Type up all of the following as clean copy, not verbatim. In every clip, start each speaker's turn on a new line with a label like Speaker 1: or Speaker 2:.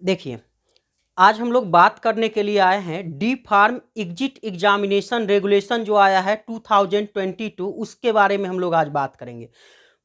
Speaker 1: देखिए, आज हम लोग बात करने के लिए आए हैं D pharm exit examination regulation जो आया है 2022, उसके बारे में हम लोग आज बात करेंगे।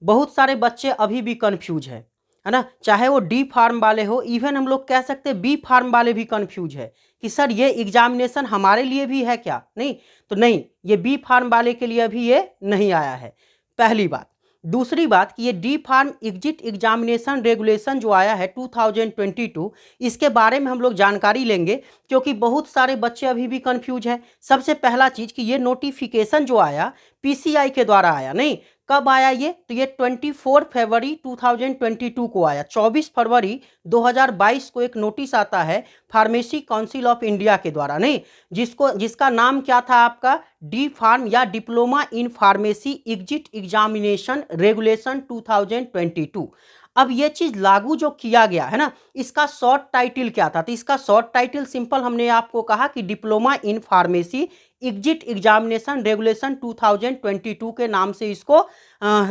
Speaker 1: बहुत सारे बच्चे अभी भी कंफ्यूज है ना, चाहे वो डी फार्म वाले हो, इवन हम लोग कह सकते हैं बी फार्म वाले भी कंफ्यूज है कि सर ये एग्जामिनेशन हमारे लिए भी है क्या। नहीं, तो नहीं, ये बी फार्म वाले के लिए अभी ये नहीं आया है, पहली बात। दूसरी बात कि ये D pharm exit examination regulation जो आया है 2022, इसके बारे में हम लोग जानकारी लेंगे, क्योंकि बहुत सारे बच्चे अभी भी कंफ्यूज है। सबसे पहला चीज कि ये नोटिफिकेशन जो आया पीसीआई के द्वारा आया, नहीं, कब आया ये, तो ये 24 फरवरी 2022 को आया। 24 फरवरी 2022 को एक नोटिस आता है फार्मेसी काउंसिल ऑफ इंडिया के द्वारा, नहीं, जिसका नाम क्या था आपका, डी फार्म या diploma in pharmacy exit examination regulation 2022। अब ये चीज लागू जो किया गया है ना, इसका शॉर्ट टाइटल क्या था, तो इसका शॉर्ट टाइटल सिंपल हमने आपको कहा कि diploma in pharmacy exit examination regulation 2022 के नाम से इसको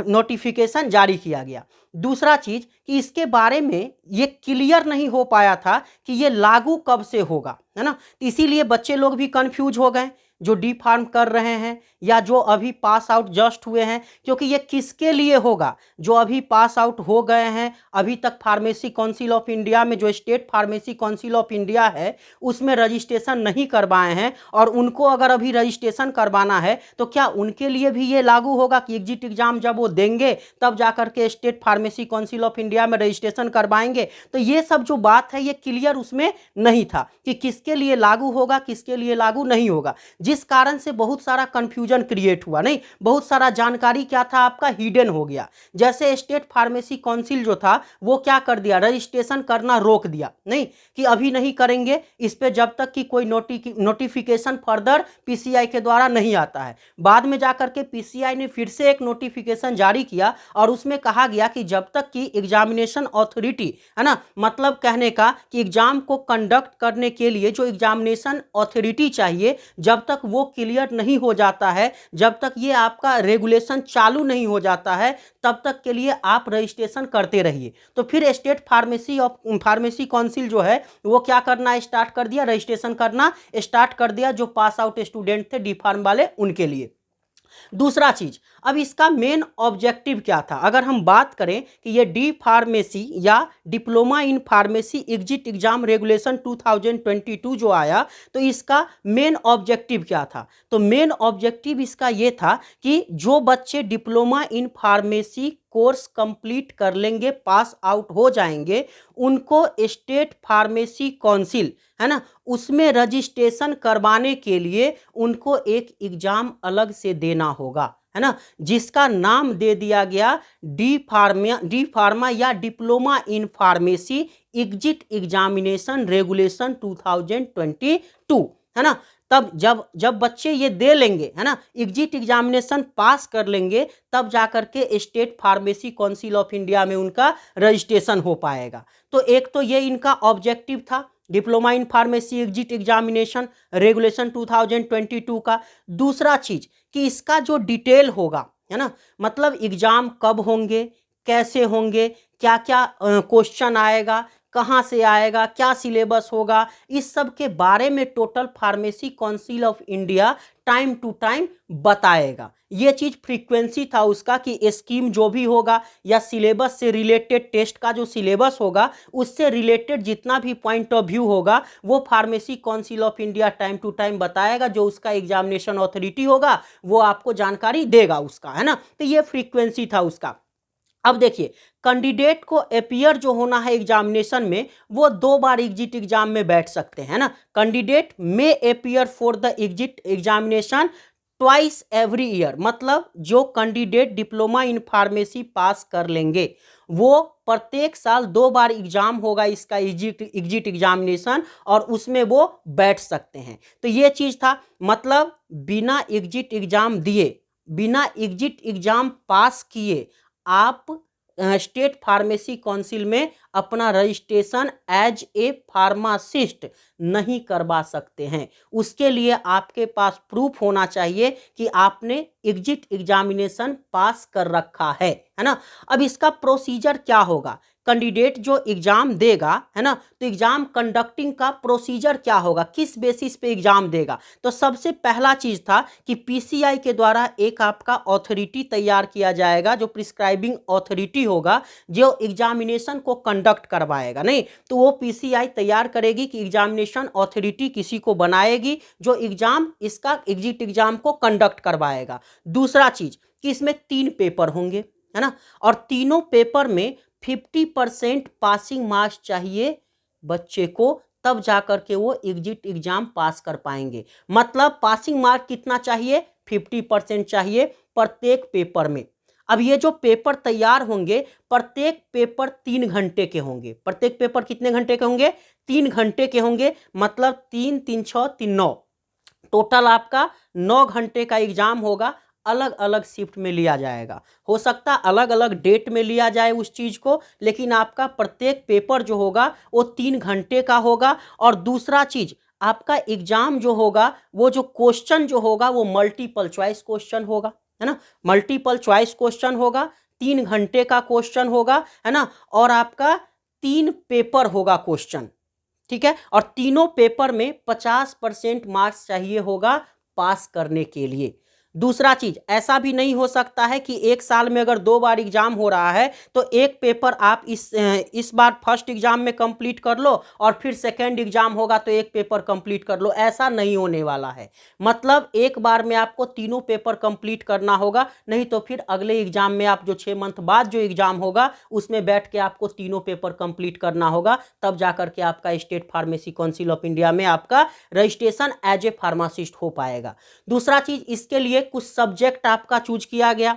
Speaker 1: नोटिफिकेशन जारी किया गया। दूसरा चीज कि इसके बारे में ये क्लियर नहीं हो पाया था कि ये लागू कब से होगा, है ना, इसीलिए बच्चे लोग भी कंफ्यूज हो गए जो डी फार्म कर रहे हैं या जो अभी पास आउट जस्ट हुए हैं, क्योंकि ये किसके लिए होगा, जो अभी पास आउट हो गए हैं, अभी तक फार्मेसी काउंसिल ऑफ इंडिया में, जो state pharmacy council of India है उसमें रजिस्ट्रेशन नहीं करवाए हैं, और उनको अगर अभी रजिस्ट्रेशन करवाना है तो क्या उनके लिए भी ये लागू होगा कि एग्जिट एग्जाम जब वो देंगे तब जाकर के state pharmacy council of India में रजिस्ट्रेशन करवाएंगे। तो ये सब जो बात है ये क्लियर उसमें नहीं था कि किसके लिए लागू होगा, किसके लिए लागू नहीं होगा, जिस कारण से बहुत सारा कंफ्यूजन क्रिएट हुआ, नहीं, बहुत सारा जानकारी क्या था आपका हिडन हो गया। जैसे स्टेट फार्मेसी काउंसिल जो था वो क्या कर दिया, रजिस्ट्रेशन करना रोक दिया, नहीं, कि अभी नहीं करेंगे इस पे जब तक कि कोई नोटिफिकेशन फर्दर पीसीआई के द्वारा नहीं आता है। बाद में जाकर के पीसीआई ने फिर से एक नोटिफिकेशन जारी किया और उसमें कहा गया कि जब तक कि एग्जामिनेशन अथॉरिटी, है ना, मतलब कहने का कि एग्जाम को कंडक्ट करने के लिए जो एग्जामिनेशन अथॉरिटी चाहिए, जब तक वो क्लियर नहीं हो जाता है, जब तक ये आपका रेगुलेशन चालू नहीं हो जाता है, तब तक के लिए आप रजिस्ट्रेशन करते रहिए। तो फिर स्टेट फार्मेसी काउंसिल जो है वो क्या करना स्टार्ट कर दिया, रजिस्ट्रेशन करना स्टार्ट कर दिया, जो पास आउट स्टूडेंट थे डी फार्म वाले उनके लिए। दूसरा चीज, अब इसका मेन ऑब्जेक्टिव क्या था, अगर हम बात करें कि ये डी फार्मेसी या diploma in pharmacy exit exam regulation 2022 जो आया, तो इसका मेन ऑब्जेक्टिव क्या था, तो मेन ऑब्जेक्टिव इसका ये था कि जो बच्चे diploma in pharmacy course complete कर लेंगे, पास आउट हो जाएंगे, उनको स्टेट फार्मेसी काउंसिल, है ना, उसमें रजिस्ट्रेशन करवाने के लिए उनको एक एग्जाम अलग से देना होगा, है ना, जिसका नाम दे दिया गया डी फार्मा या diploma in pharmacy exit examination regulation 2022, है ना। तब जब जब बच्चे ये दे लेंगे, है ना, एग्जिट एग्जामिनेशन पास कर लेंगे, तब जाकर के state pharmacy council of India में उनका रजिस्ट्रेशन हो पाएगा। तो एक तो ये इनका ऑब्जेक्टिव था diploma in pharmacy exit examination regulation 2022 का। दूसरा चीज कि इसका जो डिटेल होगा, है ना, मतलब एग्जाम कब होंगे, कैसे होंगे, क्या क्या क्वेश्चन आएगा, कहाँ से आएगा, क्या सिलेबस होगा, इस सब के बारे में total pharmacy council of India time to time बताएगा। ये चीज़ फ्रीक्वेंसी था उसका कि स्कीम जो भी होगा या सिलेबस से रिलेटेड टेस्ट का जो सिलेबस होगा उससे रिलेटेड जितना भी पॉइंट ऑफ व्यू होगा वो pharmacy council of India time to time बताएगा, जो उसका एग्जामिनेशन अथॉरिटी होगा वो आपको जानकारी देगा उसका, है ना। तो ये फ्रीक्वेंसी था उसका। अब देखिए, कैंडिडेट को अपीयर जो होना है एग्जामिनेशन में, वो 2 बार एग्जिट एग्जाम में बैठ सकते हैं ना। Candidate may appear for the exit examination twice every year, मतलब जो कैंडिडेट डिप्लोमा इन फार्मेसी पास कर लेंगे वो प्रत्येक साल 2 बार एग्जाम होगा इसका एग्जिट एग्जामिनेशन, और उसमें वो बैठ सकते हैं। तो ये चीज था, मतलब बिना एग्जिट एग्जाम दिए, बिना एग्जिट एग्जाम पास किए आप स्टेट फार्मेसी काउंसिल में अपना रजिस्ट्रेशन एज ए फार्मासिस्ट नहीं करवा सकते हैं। उसके लिए आपके पास प्रूफ होना चाहिए कि आपने एग्जिट एग्जामिनेशन पास कर रखा है ना। अब इसका प्रोसीजर क्या होगा, कैंडिडेट जो एग्जाम देगा, है ना, तो एग्जाम कंडक्टिंग का प्रोसीजर क्या होगा, किस बेसिस पे एग्जाम देगा। तो सबसे पहला चीज था कि पीसीआई के द्वारा एक आपका अथॉरिटी तैयार किया जाएगा, जो प्रिस्क्राइबिंग अथॉरिटी होगा, जो एग्जामिनेशन को कंडक्ट करवाएगा। नहीं तो वो पीसीआई तैयार करेगी कि एग्जामिनेशन अथॉरिटी किसी को बनाएगी जो एग्जाम इसका एग्जिट एग्जाम को कंडक्ट करवाएगा। दूसरा चीज कि इसमें 3 पेपर होंगे, है ना, और तीनों पेपर में 50% पासिंग मार्क्स चाहिए बच्चे को, तब जाकर के वो एग्जिट एग्जाम पास कर पाएंगे। मतलब पासिंग मार्क कितना चाहिए, 50% चाहिए प्रत्येक पेपर में। अब ये जो पेपर तैयार होंगे, प्रत्येक पेपर 3 घंटे के होंगे। प्रत्येक पेपर कितने घंटे के होंगे, 3 घंटे के होंगे। मतलब 3 3 6 3 9, टोटल आपका 9 घंटे का एग्जाम होगा। अलग अलग शिफ्ट में लिया जाएगा, हो सकता अलग अलग डेट में लिया जाए उस चीज़ को, लेकिन आपका प्रत्येक पेपर जो होगा वो 3 घंटे का होगा। और दूसरा चीज़, आपका एग्जाम जो होगा, वो जो क्वेश्चन जो होगा वो मल्टीपल चॉइस क्वेश्चन होगा, है ना, मल्टीपल चॉइस क्वेश्चन होगा, 3 घंटे का क्वेश्चन होगा, है ना, और आपका 3 पेपर होगा क्वेश्चन, ठीक है। और तीनों पेपर में 50% मार्क्स चाहिए होगा पास करने के लिए। दूसरा चीज, ऐसा भी नहीं हो सकता है कि एक साल में अगर 2 बार एग्जाम हो रहा है तो एक पेपर आप इस बार फर्स्ट एग्जाम में कंप्लीट कर लो और फिर सेकंड एग्जाम होगा तो एक पेपर कंप्लीट कर लो, ऐसा नहीं होने वाला है। मतलब एक बार में आपको तीनों पेपर कंप्लीट करना होगा, नहीं तो फिर अगले एग्जाम में आप जो 6 मंथ बाद जो एग्जाम होगा उसमें बैठ के आपको तीनों पेपर कंप्लीट करना होगा, तब जाकर के आपका state pharmacy council of India में आपका रजिस्ट्रेशन एज ए फार्मासिस्ट हो पाएगा। दूसरा चीज, इसके लिए कुछ सब्जेक्ट आपका चूज किया गया।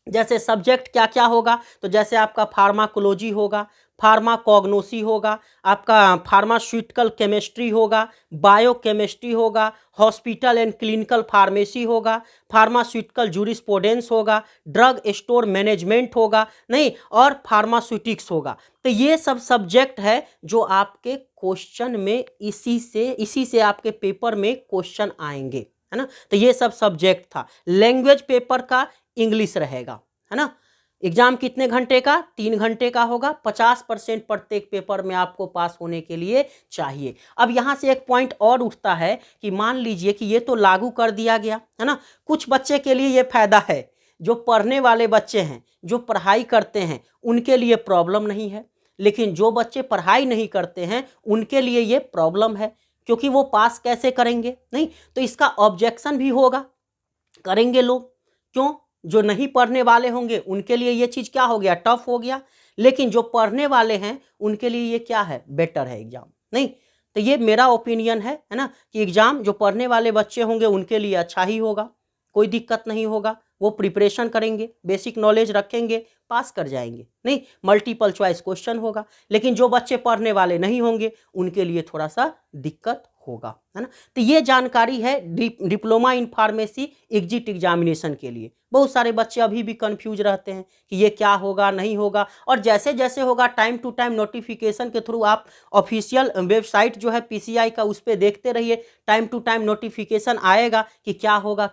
Speaker 1: जैसे सब्जेक्ट क्या क्या होगा, तो जैसे आपका फार्माकोलॉजी होगा, फार्माकोग्नोसी होगा, आपका फार्मास्यूटिकल केमिस्ट्री होगा, बायोकेमिस्ट्री होगा, हॉस्पिटल एंड क्लिनिकल फार्मेसी होगा, फार्मास्यूटिकल जूरिस्प्रूडेंस होगा, ड्रग स्टोर मैनेजमेंट होगा, नहीं, और फार्मास्यूटिक्स होगा। तो ये सब सब्जेक्ट है जो आपके क्वेश्चन में इसी से आपके पेपर में क्वेश्चन आएंगे, है ना। तो ये सब सब्जेक्ट था। लैंग्वेज पेपर का इंग्लिश रहेगा, है ना। एग्जाम कितने घंटे का, 3 घंटे का होगा। 50% प्रत्येक पेपर में आपको पास होने के लिए चाहिए। अब यहाँ से एक पॉइंट और उठता है कि मान लीजिए कि ये तो लागू कर दिया गया, है ना, कुछ बच्चे के लिए ये फायदा है, जो पढ़ने वाले बच्चे हैं, जो पढ़ाई करते हैं, उनके लिए प्रॉब्लम नहीं है। लेकिन जो बच्चे पढ़ाई नहीं करते हैं उनके लिए ये प्रॉब्लम है, क्योंकि वो पास कैसे करेंगे, नहीं तो इसका ऑब्जेक्शन भी होगा, करेंगे लोग। क्यों, जो नहीं पढ़ने वाले होंगे उनके लिए ये चीज़ क्या हो गया, टफ हो गया। लेकिन जो पढ़ने वाले हैं उनके लिए ये क्या है, बेटर है एग्जाम, नहीं। तो ये मेरा ओपिनियन है ना, कि एग्जाम जो पढ़ने वाले बच्चे होंगे उनके लिए अच्छा ही होगा, कोई दिक्कत नहीं होगा। वो प्रिपरेशन करेंगे, बेसिक नॉलेज रखेंगे, पास कर जाएंगे, नहीं, मल्टीपल चॉइस क्वेश्चन होगा। लेकिन जो बच्चे पढ़ने वाले नहीं होंगे उनके लिए थोड़ा सा दिक्कत होगा, है ना। तो ये जानकारी है diploma in pharmacy exit examination के लिए। बहुत सारे बच्चे अभी भी कंफ्यूज रहते हैं कि ये क्या होगा, नहीं होगा। और जैसे जैसे होगा, टाइम टू टाइम नोटिफिकेशन के थ्रू आप ऑफिशियल वेबसाइट जो है पीसीआई का, उस पर देखते रहिए, टाइम टू टाइम नोटिफिकेशन आएगा कि क्या होगा